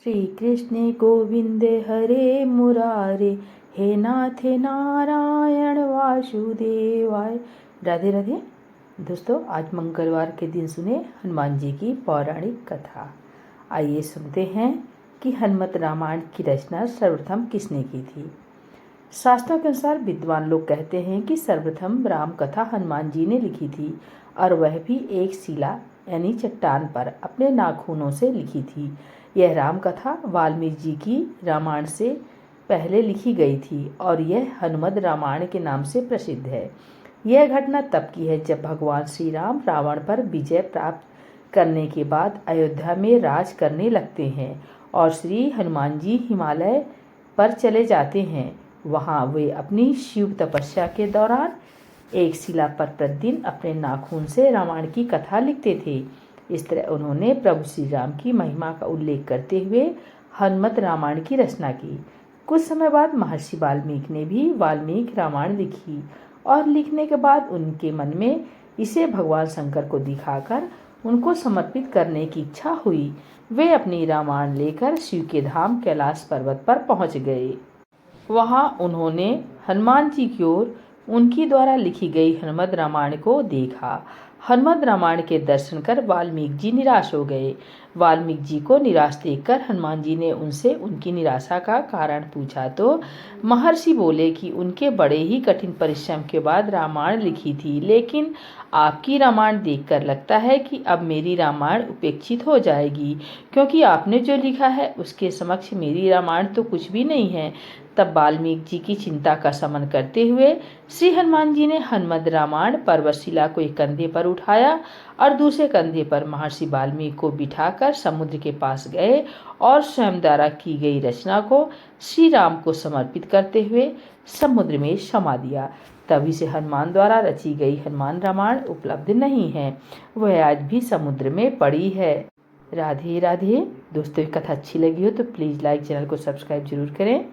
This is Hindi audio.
श्री कृष्ण गोविंद हरे मुरारे, हे नाथ नारायण वासुदेवाय। राधे राधे। दोस्तों, आज मंगलवार के दिन सुने हनुमान जी की पौराणिक कथा। आइए सुनते हैं कि हनुमत रामायण की रचना सर्वप्रथम किसने की थी। शास्त्रों के अनुसार विद्वान लोग कहते हैं कि सर्वप्रथम राम कथा हनुमान जी ने लिखी थी, और वह भी एक शिला यानी चट्टान पर अपने नाखूनों से लिखी थी। यह राम कथा वाल्मीकि जी की रामायण से पहले लिखी गई थी और यह हनुमद रामायण के नाम से प्रसिद्ध है। यह घटना तब की है जब भगवान श्री राम रावण पर विजय प्राप्त करने के बाद अयोध्या में राज करने लगते हैं और श्री हनुमान जी हिमालय पर चले जाते हैं। वहाँ वे अपनी शिव तपस्या के दौरान एक शिला पर प्रतिदिन अपने नाखून से रामायण की कथा लिखते थे। इस तरह उन्होंने प्रभु श्री राम की महिमा का उल्लेख करते हुए हनुमत रामायण की रचना की। कुछ समय बाद महर्षि वाल्मीकि ने भी वाल्मीकि रामायण लिखी और लिखने के बाद उनके मन में इसे भगवान शंकर को दिखाकर उनको समर्पित करने की इच्छा हुई। वे अपनी रामायण लेकर शिव के धाम कैलाश पर्वत पर पहुंच गए। वहां उन्होंने हनुमान जी की ओर उनकी द्वारा लिखी गई हनुमत रामायण को देखा। हनुमत रामायण के दर्शन कर वाल्मीकि जी निराश हो गए। वाल्मीकि जी को निराश देखकर हनुमान जी ने उनसे उनकी निराशा का कारण पूछा तो महर्षि बोले कि उनके बड़े ही कठिन परिश्रम के बाद रामायण लिखी थी, लेकिन आपकी रामायण देखकर लगता है कि अब मेरी रामायण उपेक्षित हो जाएगी, क्योंकि आपने जो लिखा है उसके समक्ष मेरी रामायण तो कुछ भी नहीं है। तब वाल्मीकि जी की चिंता का शमन करते हुए श्री हनुमान जी ने हनुमत रामायण पर्वतशिला को एक कंधे पर उठाया और दूसरे कंधे पर महर्षि वाल्मीकि को बिठाकर समुद्र के पास गए और स्वयं द्वारा की गई रचना को श्री राम को समर्पित करते हुए समुद्र में समा दिया। तभी से हनुमान द्वारा रची गई हनुमान रामायण उपलब्ध नहीं है, वह आज भी समुद्र में पड़ी है। राधे राधे। दोस्तों, कथा अच्छी लगी हो तो प्लीज़ लाइक, चैनल को सब्सक्राइब जरूर करें।